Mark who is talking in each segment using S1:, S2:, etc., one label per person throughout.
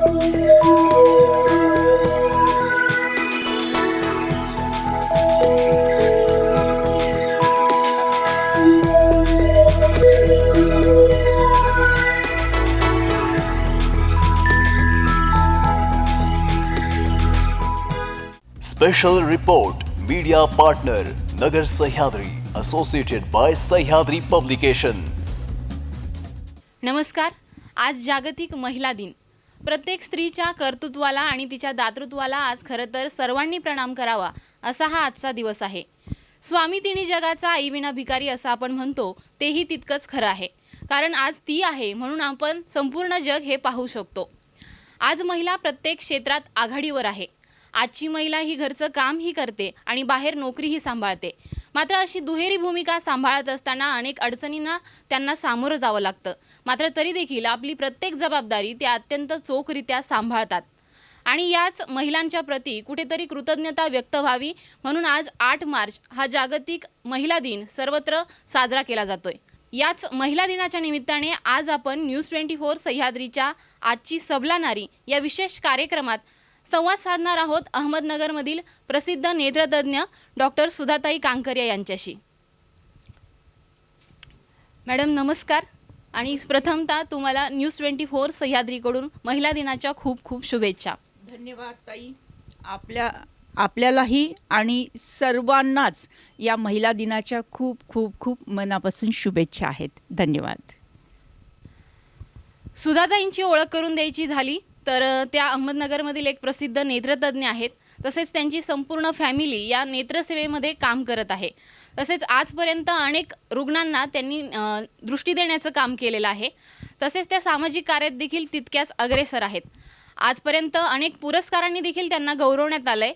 S1: Special report media partner नगर Sahyadri associated bye Sahyadri publication.
S2: नमस्कार. आज जागतिक महिला दिन. प्रत्येक स्त्रीच्या कर्तृत्वाला आणि तिच्या दातृत्वाला आज खरं तर सर्वांनी प्रणाम करावा असा हा आजचा दिवस आहे. स्वामी तिणी जगाचा आईविना भिकारी असं आपण म्हणतो तेही तितकंच खरं आहे. कारण आज ती आहे म्हणून आपण संपूर्ण जग हे पाहू शकतो. आज महिला प्रत्येक क्षेत्रात आघाडीवर आहे. आजची महिला ही घरचं कामही करते आणि बाहेर नोकरीही सांभाळते. मात्र अशी दुहेरी भूमिका सांभाळत असताना अनेक अडचणींना त्यांना सामोरं जावं लागतं. मात्र तरी देखील आपली प्रत्येक जबाबदारी त्या अत्यंत चोखरित्या सांभाळतात. आणि याच महिलांच्या प्रती कुठेतरी कृतज्ञता व्यक्त व्हावी म्हणून आज 8 मार्च हा जागतिक महिला दिन सर्वत्र साजरा केला जातोय. याच महिला दिनाच्या निमित्ताने आज आपण न्यूज 24 सह्याद्रीच्या आजची सबला नारी या विशेष कार्यक्रमात संवाद साधणार आहोत अहमदनगरमधील प्रसिद्ध नेत्रतज्ञ डॉक्टर सुधाताई कांकरिया यांच्याशी. मॅडम नमस्कार. आणि प्रथमतः तुम्हाला न्यूज 24 सह्याद्रीकडून महिला दिनाच्या खूप खूप शुभेच्छा.
S3: धन्यवाद ताई. आपल्यालाही आणि सर्वांनाच या महिला दिनाच्या खूप खूप खूप मनापासून शुभेच्छा आहेत. धन्यवाद.
S2: सुधाताईंची ओळख करून द्यायची झाली तर त्या अहमदनगरमधील एक प्रसिद्ध नेत्रतज्ञ आहेत. तसेच त्यांची संपूर्ण फॅमिली या नेत्रसेवेमध्ये काम करत आहे. तसेच आजपर्यंत अनेक रुग्णांना त्यांनी दृष्टी देण्याचं काम केलेलं आहे. तसेच त्या सामाजिक कार्यात देखील तितक्याच अग्रेसर आहेत. आजपर्यंत अनेक पुरस्कारांनी देखील त्यांना गौरवण्यात आलं आहे.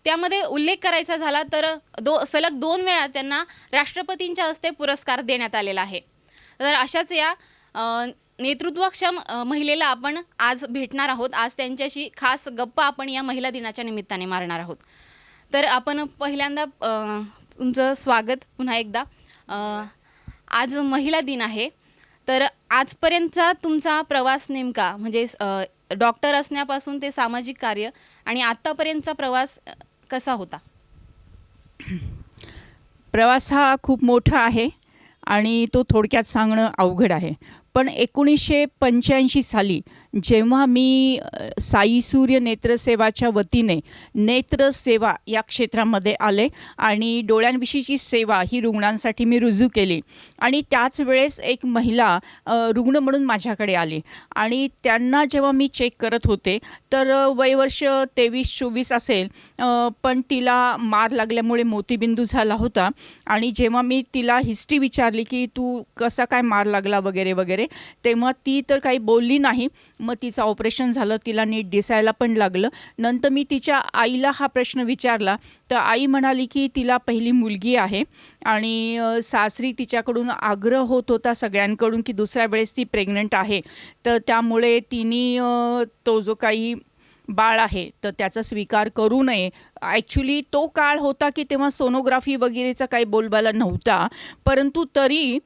S2: त्यामध्ये उल्लेख करायचा झाला तर सलग 2 वेळा त्यांना राष्ट्रपतींच्या हस्ते पुरस्कार देण्यात आलेला आहे. तर अशाच या नेतृत्वक्षम महिलेला आपण आज भेटणार आहोत. आज त्यांच्याशी खास गप्पा आपण या महिला दिनाच्या निमित्ताने मारणार आहोत. तर आपण पहिल्यांदा तुमचं स्वागत पुन्हा एकदा. आज महिला दिन आहे तर आजपर्यंतचा तुमचा प्रवास नेमका म्हणजे डॉक्टर असण्यापासून ते सामाजिक कार्य आणि आत्तापर्यंतचा प्रवास कसा होता?
S3: प्रवास हा खूप मोठा आहे आणि तो थोडक्यात सांगणं अवघड आहे. पण 1985 साली जेव्हा मी साई सूर्य नेत्रसेवाच्या वतीने नेत्रसेवा या क्षेत्रामध्ये आले आणि डोळ्यांविषयीची सेवा ही रुग्णांसाठी मी रुजू केली आणि त्याच वेळेस एक महिला रुग्ण म्हणून माझ्याकडे आली आणि त्यांना जेव्हा मी चेक करत होते तर वयवर्ष 23-24 असेल, पण तिला मार लागल्यामुळे मोतीबिंदू झाला होता. आणि जेव्हा मी तिला हिस्ट्री विचारली की तू कसा काय मार लागला वगैरे वगैरे, तेव्हा ती तर काही बोलली नाही. मग तिचं ऑपरेशन झालं, तिला नीट दिसायला पण लागलं. नंतर मी तिच्या आईला हा प्रश्न विचारला तर आई म्हणाली की तिला पहिली मुलगी आहे आणि सासरी तिच्याकडून आग्रह होत होता सगळ्यांकडून की दुसऱ्या वेळेस ती प्रेग्नंट आहे, तर त्यामुळे तिने तो जो काही बाळ आहे तर त्याचा स्वीकार करू नये. ॲक्च्युली तो काळ होता की तेव्हा सोनोग्राफी वगैरेचा काही बोलबाला नव्हता, परंतु तरी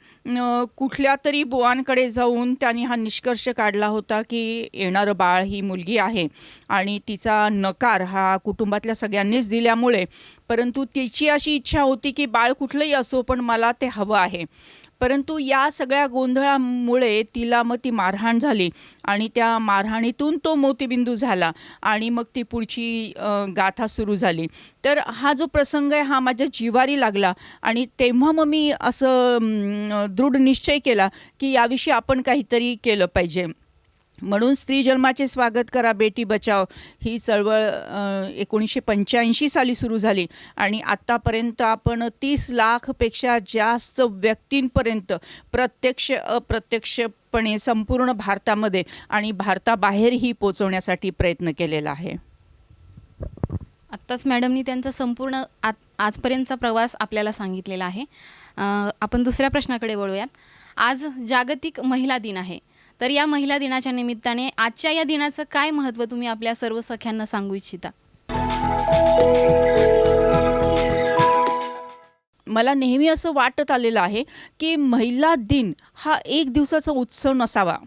S3: कुठल्या तरी बुवांकडे जाऊन त्यांनी हा निष्कर्ष काढला होता की येणारं बाळ ही मुलगी आहे आणि तिचा नकार हा कुटुंबातल्या सगळ्यांनीच दिल्यामुळे, परंतु तिची अशी इच्छा होती की बाळ कुठलंही असो पण मला ते हवं आहे. परंतु या सगळ्या गोंधळामुळे तिला मग ती मारहाण झाली आणि त्या मारहाणीतून तो मोतीबिंदू झाला आणि मग ती पुढची गाथा सुरू झाली. तर हा जो प्रसंग आहे हा माझ्या जिव्हारी लागला आणि तेव्हा मग मी असं दृढ निश्चय केला की याविषयी आपण काहीतरी केलं पाहिजे. म्हणून स्त्री जन्माचे स्वागत करा बेटी बचाव ही चळवळ 1985 साली सुरू झाली आणि आत्तापर्यंत आपण 30 लाखपेक्षा जास्त व्यक्तींपर्यंत प्रत्यक्ष अप्रत्यक्षपणे संपूर्ण भारतामध्ये आणि भारताबाहेरही पोचवण्यासाठी प्रयत्न केलेला आहे.
S2: आत्ताच मॅडमनी त्यांचा संपूर्ण आजपर्यंतचा प्रवास आपल्याला सांगितलेला आहे. आपण दुसऱ्या प्रश्नाकडे वळूयात. आज जागतिक महिला दिन आहे तर या महिला दिनाच्या निमित्ताने आजच्या या दिनाचं काय महत्त्व तुम्ही आपल्या सर्व सख्यांना सांगू इच्छिता?
S3: मला नेहमी असं वाटत आलेलं आहे की महिला दिन हा एक दिवसाचा उत्सव नसावा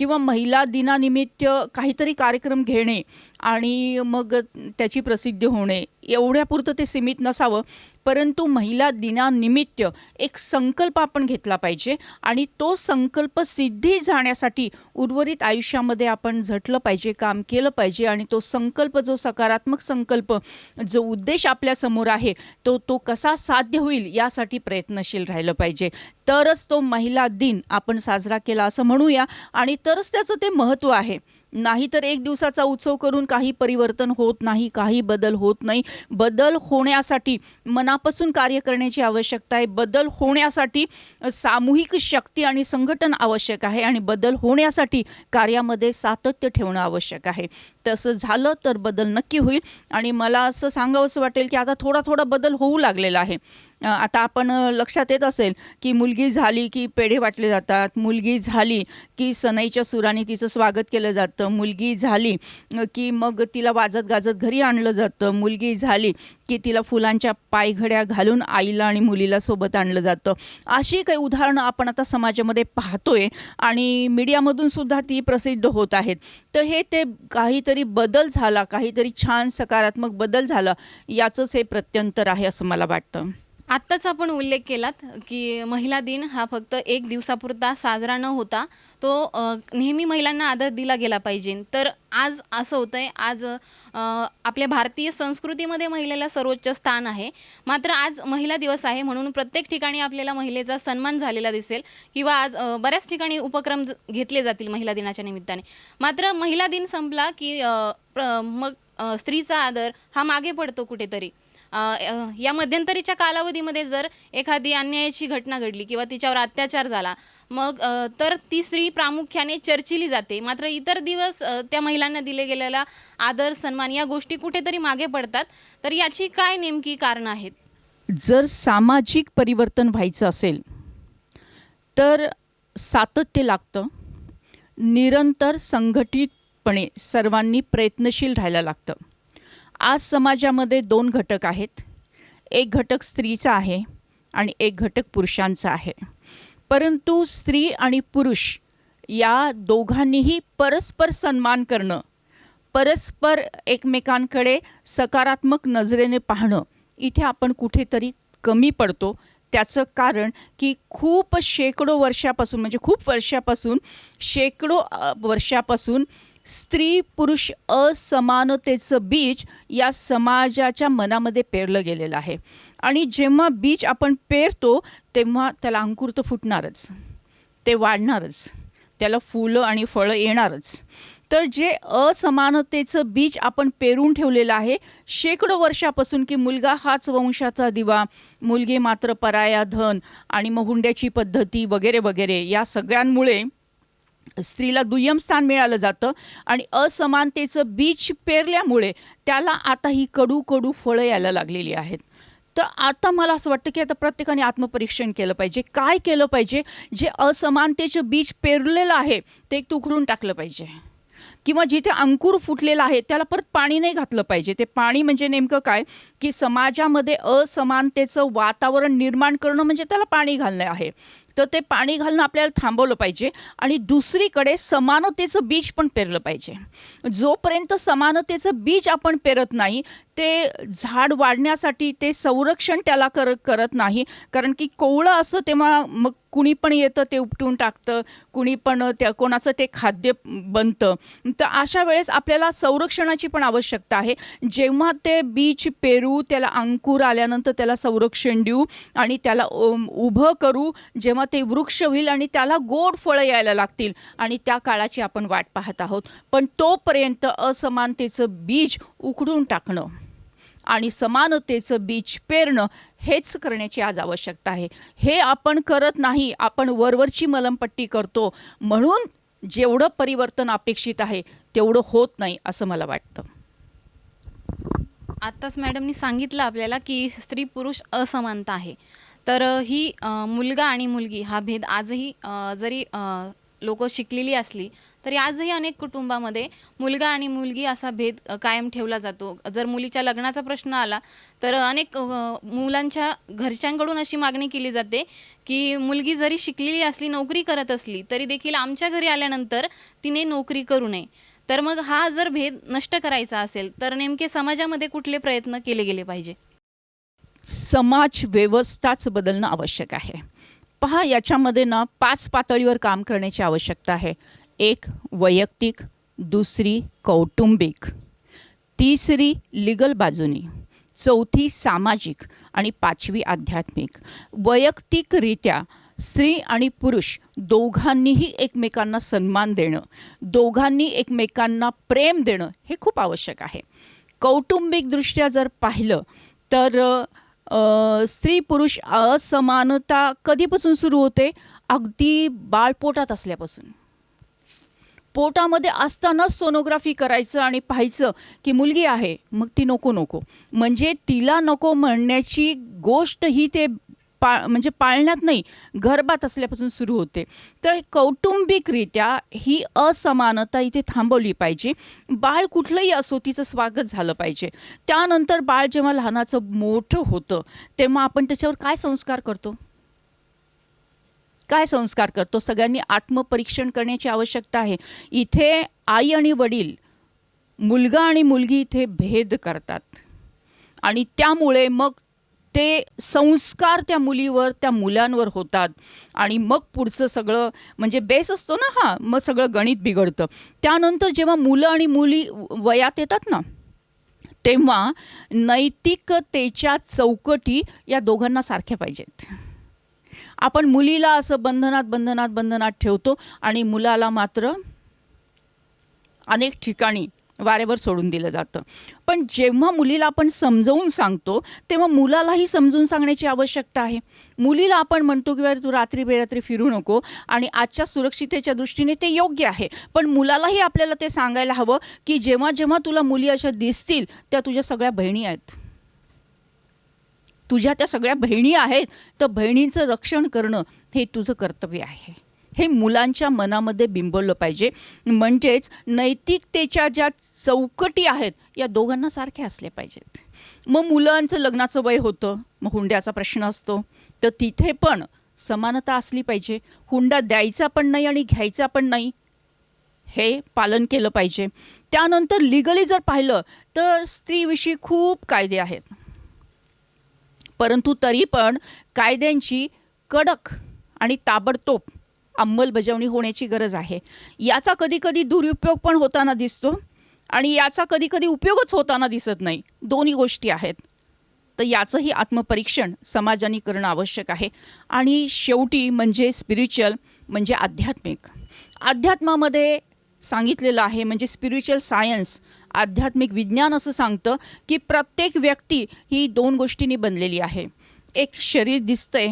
S3: किंवा महिला दिनानिमित्त काहीतरी कार्यक्रम घेणे आणि मग त्याची प्रसिद्धी होणे एवढ्यापुरतं ते सीमित नसावं, परंतु महिला दिनानिमित्त एक संकल्प आपण घेतला पाहिजे आणि तो संकल्प सिद्धी जाण्यासाठी उर्वरित आयुष्यामध्ये आपण झटलं पाहिजे, काम केलं पाहिजे आणि तो संकल्प, जो सकारात्मक संकल्प, जो उद्देश आपल्यासमोर आहे तो कसा साध्य होईल यासाठी प्रयत्नशील राहिलं पाहिजे. तरच तो महिला दिन आपण साजरा केला असं म्हणूया आणि तरच त्याचं ते महत्त्व आहे. नाहीतर एक दिवसाचा उत्सव करून काही परिवर्तन होत नाही, काही बदल होत नाही. बदल होण्यासाठी मनापासून कार्य करण्याची आवश्यकता आहे. बदल होण्यासाठी सामूहिक शक्ती आणि संघटन आवश्यक आहे आणि बदल होण्यासाठी कार्यामध्ये सातत्य ठेवणं आवश्यक आहे. तसं झालं तर बदल नक्की होईल आणि मला असं सांगावंसं वाटेल की आता थोडा थोडा बदल होऊ लागलेला आहे. आता आपण लक्षात येत असेल की मुलगी झाली की पेढे वाटले जातात, मुलगी झाली की सनईच्या सुराने तिचं स्वागत केलं जातं, मुलगी झाली की मग तिला वाजत गाजत घरी आणलं जातं, मुलगी झाली की तिला फुलांच्या पायघड्या घालून आईला आणि मुलीला सोबत आणलं जातं. अशी काही उदाहरणं आपण आता समाजामध्ये पाहतोय आणि मीडियामधून सुद्धा ती प्रसिद्ध होत आहेत. तर हे ते काहीतरी बदल झाला, काहीतरी छान सकारात्मक बदल झाला याचंच हे प्रत्यंतर आहे असं मला वाटतं.
S2: आत्ताच आपण उल्लेख केलात की महिला दिन हा फक्त एक दिवसापुरता साजरा न होता तो नेहमी महिलांना आदर दिला गेला पाहिजे. तर आज असं होतं आहे, आज आपल्या भारतीय संस्कृतीमध्ये महिलेला सर्वोच्च स्थान आहे. मात्र आज महिला दिवस आहे म्हणून प्रत्येक ठिकाणी आपल्याला महिलेचा सन्मान झालेला दिसेल किंवा आज बऱ्याच ठिकाणी उपक्रम घेतले जातील महिला दिनाच्या निमित्ताने. मात्र महिला दिन संपला की मग स्त्रीचा आदर हा मागे पडतो कुठेतरी. या मध्यंतरीच्या कालावधीमध्ये जर एखादी अन्यायाची घटना घडली किंवा तिच्यावर अत्याचार झाला मग तर ती स्त्री प्रामुख्याने चर्चिली जाते. मात्र इतर दिवस त्या महिलांना दिले गेलेला आदर, सन्मान या गोष्टी कुठेतरी मागे पडतात. तर याची काय नेमकी कारणं आहेत?
S3: जर सामाजिक परिवर्तन व्हायचं असेल तर सातत्य लागतं, निरंतर संघटितपणे सर्वांनी प्रयत्नशील राहायला लागतं. आज समाजामध्ये दोन घटक आहेत. एक घटक स्त्रीचा आहे आणि एक घटक पुरुषांचा आहे. परंतु स्त्री आणि पुरुष या दोघांनीही परस्पर सन्मान करणं, परस्पर एकमेकांकडे सकारात्मक नजरेने पाहणं, इथे आपण कुठेतरी कमी पडतो. त्याचं कारण की शेकडो वर्षापासून स्त्री पुरुष असमानतेचं बीज या समाजाच्या मनामध्ये पेरलं गेलेलं आहे आणि जेव्हा बीज आपण पेरतो तेव्हा त्याला अंकुर तर फुटणारच, ते वाढणारच, त्याला फुलं आणि फळं येणारच. तर जे असमानतेचं बीज आपण पेरून ठेवलेलं आहे शेकडो वर्षापासून की मुलगा हाच वंशाचा दिवा, मुलगी मात्र पराया धन आणि मग हुंड्याची पद्धती वगैरे वगैरे, या सगळ्यांमुळे स्त्रीला दुय्यम स्थान मिळालं जातं आणि असमानतेचं बीज पेरल्यामुळे त्याला आता ही कडू कडू फळं यायला लागलेली आहेत. तर आता मला असं वाटतं की आता प्रत्येकाने आत्मपरीक्षण केलं पाहिजे. काय केलं पाहिजे? जे असमानतेचं बीज पेरलेलं आहे ते एक उखडून टाकलं पाहिजे किंवा जिथे अंकुर फुटलेला आहे त्याला परत पाणी नाही घातलं पाहिजे. ते पाणी म्हणजे नेमकं काय की समाजामध्ये असमानतेचं वातावरण निर्माण करणं म्हणजे त्याला पाणी घालणं आहे. तर ते पाणी घालणं आपल्याला थांबवलं पाहिजे आणि दुसरीकडे समानतेचं बीज पण पेरलं पाहिजे. जोपर्यंत समानतेचं बीज आपण पेरत नाही ते झाड वाढण्यासाठी ते संरक्षण त्याला करत नाही. कारण की कोवळं असं तेव्हा मग कुणी पण येतं ते उपटून टाकतं, कुणी पण कोणाचं ते खाद्य बनतं. तर अशा वेळेस आपल्याला संरक्षणाची पण आवश्यकता आहे. जेव्हा ते बीज पेरू, त्याला अंकुर आल्यानंतर त्याला संरक्षण देऊ आणि त्याला उभं करू, जेव्हा ते वृक्ष होईल आणि त्याला गोड फळं यायला लागतील आणि त्या काळाची आपण वाट पाहत आहोत. पण तोपर्यंत असमानतेचं बीज उखडून टाकणं आणि समानतेचं बीज पेरणं हेच करण्याची आज आवश्यकता आहे. हे आपण करत नाही, आपण वरवरची मलमपट्टी करतो म्हणून जेवढं परिवर्तन अपेक्षित आहे तेवढं होत नाही असं मला वाटतं.
S2: आत्ताच मॅडमनी सांगितलं आपल्याला की स्त्री पुरुष असमानता आहे. तर ही मुलगा आणि मुलगी हा भेद आजही जरी लोक शिकलेली असली तरी आजही अनेक कुटुंबामध्ये मुलगा आणि मुलगी असा भेद कायम ठेवला जातो. जर मुलीच्या लग्नाचा प्रश्न आला तर अनेक मुलांच्या घरच्यांकडून अशी मागणी केली जाते की मुलगी जरी शिकलेली असली, नोकरी करत असली तरी देखील आमच्या घरी आल्यानंतर तिने नोकरी करू नये. तर मग हा जर भेद नष्ट करायचा असेल तर नेमके समाजामध्ये कुठले प्रयत्न केले गेले पाहिजे?
S3: समाज व्यवस्थाच बदलणं आवश्यक आहे. पहा, याच्यामध्ये ना 5 पातळीवर काम करण्याची आवश्यकता आहे. 1 वैयक्तिक, 2 कौटुंबिक, 3 लीगल बाजूनी, 4 सामाजिक आणि 5 आध्यात्मिक. वैयक्तिकरित्या स्त्री आणि पुरुष दोघांनीही एकमेकांना सन्मान देणं, दोघांनी एकमेकांना प्रेम देणं हे खूप आवश्यक आहे. कौटुंबिकदृष्ट्या जर पाहिलं तर स्त्री पुरुष असमानता कधीपासून सुरू होते? अगदी बाळपोटात असल्यापासून. पोटामध्ये असतानाच सोनोग्राफी करायचं आणि पाहायचं की मुलगी आहे, मग ती नको नको, म्हणजे तिला नको म्हणण्याची गोष्ट ही ते म्हणजे पाळण्यात नाही, गर्भात असल्यापासून सुरू होते. तर कौटुंबिकरित्या ही असमानता इथे थांबवली पाहिजे. बाळ कुठलंही असो तिचं स्वागत झालं पाहिजे. त्यानंतर बाळ जेव्हा लहानाचं मोठं होतं तेव्हा आपण त्याच्यावर काय संस्कार करतो? काय संस्कार करतो? सगळ्यांनी आत्मपरीक्षण करण्याची आवश्यकता आहे. इथे आई आणि वडील, मुलगा आणि मुलगी इथे भेद करतात आणि त्यामुळे मग ते संस्कार त्या मुलीवर, त्या मुलांवर होतात आणि मग पुढचं सगळं म्हणजे बेस असतो ना हा, मग सगळं गणित बिघडतं. त्यानंतर जेव्हा मुलं आणि मुली वयात येतात ना तेव्हा नैतिकतेच्या चौकटी या दोघांना सारख्या पाहिजेत. आपण मुलीला असं बंधनात ठेवतो आणि मुलाला मात्र अनेक ठिकाणी वारेवर सोडून दिलं जातं. पण जेव्हा मुलीला आपण समजावून सांगतो तेव्हा मुलालाही समजून सांगण्याची आवश्यकता आहे. मुलीला आपण म्हणतो की तू रात्री बेरात्री फिरू नको आणि आजच्या सुरक्षितेच्या दृष्टीने ते योग्य आहे, पण मुलालाही आपल्याला ते सांगायला हवं की जेव्हा जेव्हा तुला मुली अशा दिसतील त्या तुझ्या सगळ्या बहिणी आहेत, तुझ्या त्या सगळ्या बहिणी आहेत, तर बहिणींचं रक्षण करणं हे तुझं कर्तव्य आहे. हे मुलांच्या मनामध्ये बिंबवलं पाहिजे. म्हणजेच नैतिकतेच्या ज्या चौकटी आहेत या दोघांना सारख्या असल्या पाहिजेत. मग मुलांचं लग्नाचं वय होतं, मग हुंड्याचा प्रश्न असतो, तर तिथे पण समानता असली पाहिजे. हुंडा द्यायचा पण नाही आणि घ्यायचा पण नाही, हे पालन केलं पाहिजे. त्यानंतर लिगली जर पाहिलं तर स्त्रीविषयी खूप कायदे आहेत, परंतु तरी पण कायद्यांची कडक आणि ताबडतोब अंमलबजावणी होण्याची गरज आहे. याचा कधीकधी दुरुपयोग पण होताना दिसतो आणि याचा कधीकधी उपयोगच होताना दिसत नाही. दोन्ही गोष्टी आहेत. तर याचंही आत्मपरीक्षण समाजाने करणं आवश्यक आहे. आणि शेवटी म्हणजे स्पिरिच्युअल म्हणजे आध्यात्मिक. अध्यात्मामध्ये सांगितलेलं आहे म्हणजे स्पिरिच्युअल सायन्स, आध्यात्मिक विज्ञान असं सांगतं की प्रत्येक व्यक्ती ही 2 गोष्टींनी बनलेली आहे. एक शरीर दिसतंय,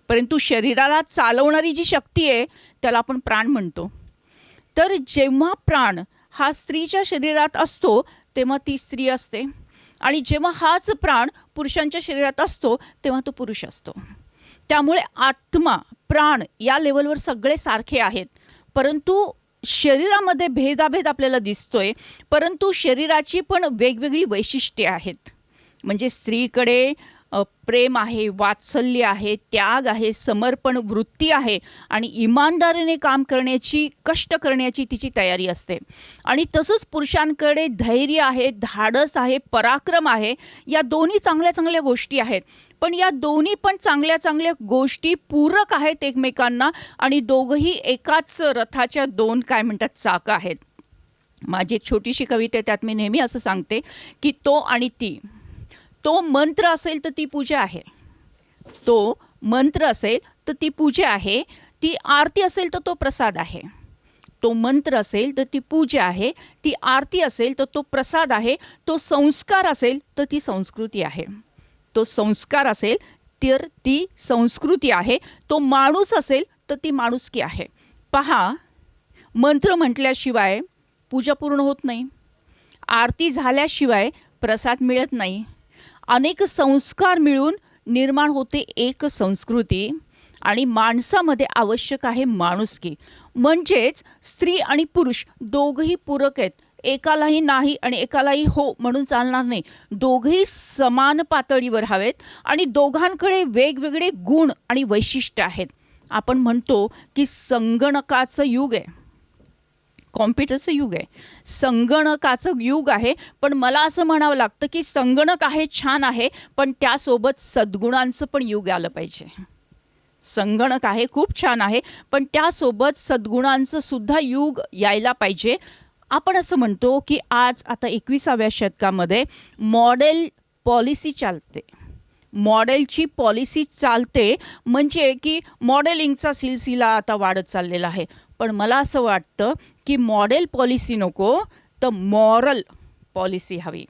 S3: परंतु शरीराला चालवणारी जी शक्ती आहे त्याला आपण प्राण म्हणतो. तर जेव्हा प्राण हा स्त्रीच्या शरीरात असतो तेव्हा ती स्त्री असते आणि जेव्हा हाच प्राण पुरुषांच्या शरीरात असतो तेव्हा तो पुरुष असतो. त्यामुळे आत्मा प्राण या लेवलवर सगळे सारखे आहेत, परंतु शरीरामध्ये भेदाभेद आपल्याला दिसतोय. परंतु शरीराची पण वेगवेगळी वैशिष्ट्ये आहेत. म्हणजे स्त्रीकडे प्रेम आहे, वात्सल्य आहे, त्याग आहे, समर्पण वृत्ती आहे आणि इमानदारीने काम करण्याची, कष्ट करण्याची तिची तयारी असते. आणि तसंच पुरुषांकडे धैर्य आहे, धाडस आहे, पराक्रम आहे. या दोन्ही चांगल्या चांगल्या गोष्टी आहेत, पण या दोन्ही पण चांगल्या चांगल्या गोष्टी पूरक आहेत एकमेकांना आणि दोघंही एकाच रथाच्या 2 काय म्हणतात चाकं आहेत. माझी एक छोटीशी कविता आहे, त्यात मी नेहमी असं सांगते की तो आणि ती. तो मंत्र असेल तर ती पूजा आहे, तो मंत्र असेल तर ती पूजा आहे, ती आरती असेल तर तो प्रसाद आहे. तो मंत्र असेल तर ती पूजा आहे, ती आरती असेल तर तो प्रसाद आहे, तो संस्कार असेल तर ती संस्कृती आहे. तो संस्कार असेल तर ती संस्कृती आहे, तो माणूस असेल तर ती माणुसकी आहे. पहा, मंत्र म्हटल्याशिवाय पूजा पूर्ण होत नाही, आरती झाल्याशिवाय प्रसाद मिळत नाही. अनेक संस्कार मिळून निर्माण होते एक संस्कृती आणि माणसामध्ये आवश्यक आहे माणुसकी. म्हणजेच स्त्री आणि पुरुष दोघंही पूरक आहेत. एकालाही नाही आणि एकालाही हो म्हणून चालणार नाही. दोघंही समान पातळीवर हवेत आणि दोघांकडे वेगवेगळे गुण आणि वैशिष्ट्य आहेत. आपण म्हणतो की संगणकाचं युग आहे, कॉम्प्युटरचं युग आहे, संगणकाचं युग आहे. पण मला असं म्हणावं लागतं की संगणक आहे, छान आहे, पण त्यासोबत सद्गुणांचं पण युग आलं पाहिजे. संगणक आहे, खूप छान आहे, पण त्यासोबत सद्गुणांचं सुद्धा युग यायला पाहिजे. आपण असं म्हणतो की आज आता 21व्या शतकामध्ये मॉडेल पॉलिसी चालते. मॉडेलची पॉलिसी चालते म्हणजे की मॉडेलिंगचा सिलसिला आता वाढत चाललेला आहे. पण मला असं वाटतं की मॉडेल पॉलिसी नको तर मॉरल पॉलिसी हवी.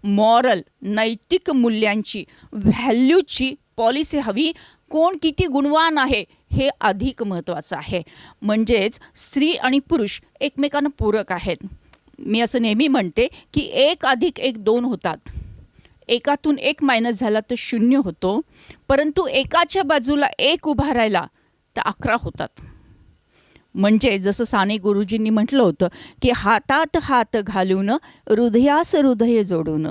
S3: मॉरल, नैतिक मूल्यांची, व्हॅल्यूची पॉलिसी हवी. कोण किती गुणवान आहे हे अधिक महत्त्वाचं आहे. म्हणजेच स्त्री आणि पुरुष एकमेकांना पूरक आहेत. मी असं नेहमी म्हणते की 1+1 होतात. एकातून 1 मायनस झाला तर 0 होतो, परंतु एकाच्या बाजूला 1 उभा राहिला तर 11 होतात. म्हणजे जसं साने गुरुजींनी म्हटलं होतं की हातात हात घालून हृदयास हृदय जोडून,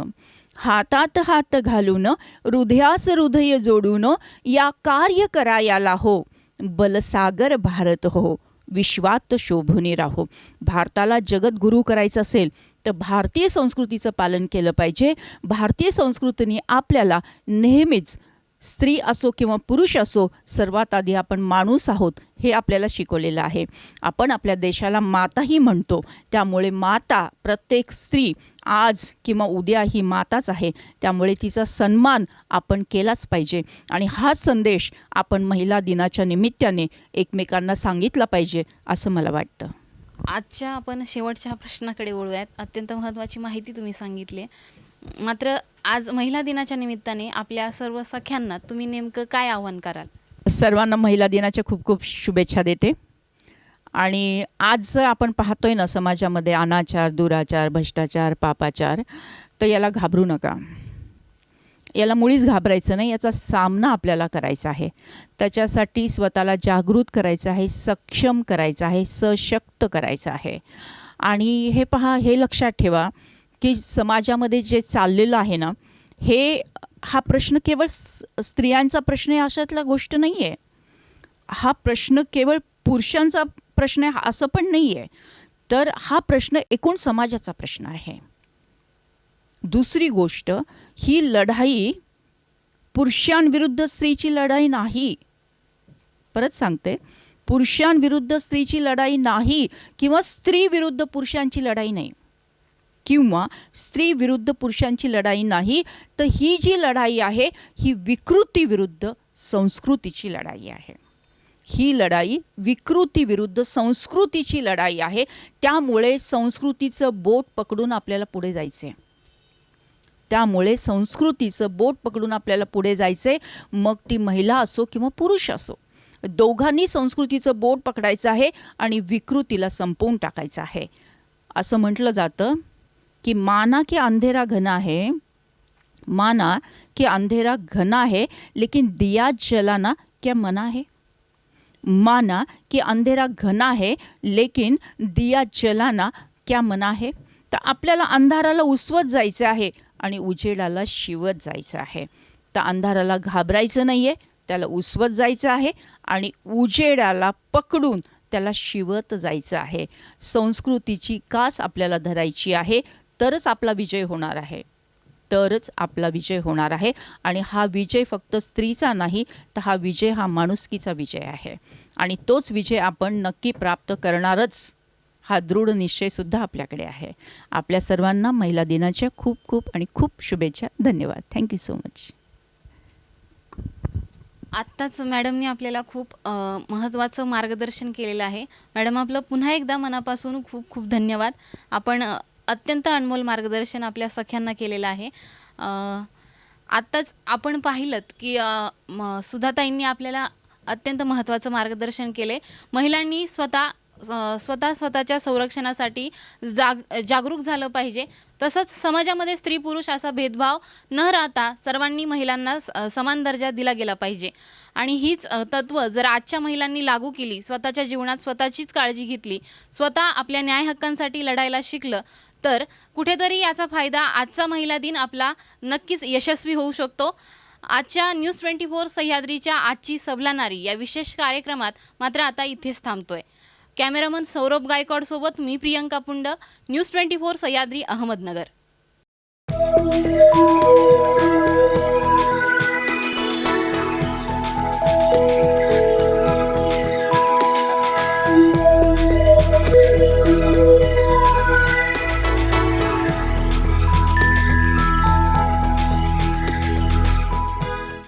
S3: हातात हात घालून हृदयास हृदय जोडून या कार्य करायाला हो, बलसागर भारत हो, विश्वात शोभून राहो. भारताला जगद्गुरू करायचं असेल तर भारतीय संस्कृतीचं पालन केलं पाहिजे. भारतीय संस्कृतीने आपल्याला नेहमीच स्त्री असो किंवा पुरुष असो, सर्वात आधी आपण माणूस आहोत हे आपल्याला शिकवलेलं आहे. आपण आपल्या देशाला माताही म्हणतो. त्यामुळे माता, प्रत्येक स्त्री आज किंवा उद्या ही माताच आहे. त्यामुळे तिचा सन्मान आपण केलाच पाहिजे. आणि हा संदेश आपण महिला दिनाच्या निमित्ताने एकमेकांना सांगितला पाहिजे असं मला वाटतं.
S2: आजच्या आपण शेवटच्या प्रश्नाकडे वळूयात. अत्यंत महत्त्वाची माहिती तुम्ही सांगितली. मात्र आज महिला दिनाच्या निमित्ताने आपल्या सर्व सख्यांना तुम्ही नेमकं काय आवाहन कराल?
S3: सर्वांना महिला दिनाच्या खूप खूप शुभेच्छा देते. आणि आज आपण पाहतोय ना समाजामध्ये अनाचार, दुराचार, भ्रष्टाचार, पापाचार, तर याला घाबरू नका. याला मुळीच घाबरायचं नाही. याचा सामना आपल्याला करायचा आहे. त्याच्यासाठी स्वतःला जागृत करायचं आहे, सक्षम करायचं आहे, सशक्त करायचं आहे. आणि हे पहा, हे लक्षात ठेवा की समाजामध्ये जे चाललेलं आहे ना, हा प्रश्न केवळ स्त्रियांचा प्रश्न आहे अशातला गोष्ट नाही आहे. हा प्रश्न केवळ पुरुषांचा प्रश्न आहे असं पण नाही आहे. तर हा प्रश्न एकूण समाजाचा प्रश्न आहे. दुसरी गोष्ट, ही लढाई पुरुषांविरुद्ध स्त्रीची लढाई नाही. परत सांगते, पुरुषांविरुद्ध स्त्रीची लढाई नाही किंवा स्त्री विरुद्ध पुरुषांची लढाई नाही किंवा स्त्री विरुद्ध पुरुषांची लढाई नाही. तर ही जी लढाई आहे ही विकृती विरुद्ध संस्कृतीची लढाई आहे. ही लढाई विकृती विरुद्ध संस्कृतीची लढाई आहे. त्यामुळे संस्कृतीचं बोट पकडून आपल्याला पुढे जायचं आहे. त्यामुळे संस्कृतीचं बोट पकडून आपल्याला पुढे जायचं आहे. मग ती महिला असो किंवा पुरुष असो, दोघांनी संस्कृतीचं बोट पकडायचं आहे आणि विकृतीला संपवून टाकायचं आहे. असं म्हटलं जातं कि माना कि अंधेरा घना है, माना कि अंधेरा घना है, लेकिन दिया जलाना क्या मना है. माना कि अंधेरा घना है, लेकिन दिया जलाना क्या मना है. तर आपल्याला अंधाराला उसवत जायचं आहे आणि उजेडाला शिवत जायचं आहे. तर अंधाराला घाबरायचं नाही आहे, त्याला उसवत जायचं आहे आणि उजेडाला पकडून त्याला शिवत जायचं आहे. संस्कृतीची कास आपल्याला धरायची आहे. तरच आपला विजय होणार आहे. तरच आपला विजय होणार आहे. आणि हा विजय फक्त स्त्रीचा नाही, तर हा विजय हा माणुसकीचा विजय आहे. आणि तोच विजय आपण नक्की प्राप्त करणारच, हा दृढ निश्चयसुद्धा आपल्याकडे आहे. आपल्या सर्वांना महिला दिनाच्या खूप खूप आणि खूप शुभेच्छा. धन्यवाद. Thank you so much.
S2: आत्ताच मॅडमनी आपल्याला खूप महत्त्वाचं मार्गदर्शन केलेलं आहे. मॅडम, आपलं पुन्हा एकदा मनापासून खूप खूप धन्यवाद. आपण अत्यंत अनमोल मार्गदर्शन आपल्या सख्यांना केलेलं आहे. आत्ताच आपण पाहिलं की सुधाताईंनी आपल्याला अत्यंत महत्त्वाचं मार्गदर्शन केले. महिलांनी स्वतः स्वतःच्या संरक्षणासाठी जागरूक झालं पाहिजे. तसंच समाजामध्ये स्त्री पुरुष असा भेदभाव न राहता सर्वांनी महिलांना समान दर्जा दिला गेला पाहिजे. आणि हीच तत्त्व जर आजच्या महिलांनी लागू केली, स्वतःच्या जीवनात स्वतःचीच काळजी घेतली, स्वतः आपल्या न्याय हक्कांसाठी लढायला शिकलं, तर कुठेतरी याचा फायदा आजचा महिला दिन आपला नक्कीच यशस्वी होऊ शकतो. आजच्या न्यूज 24 सह्याद्रीच्या आजची सबला नारी या विशेष कार्यक्रमात मात्र आता इथेच थांबतोय. कॅमेरामन सौरभ गायकवाड सोबत मी प्रियंका पुंड, न्यूज 24 सह्याद्री, अहमदनगर.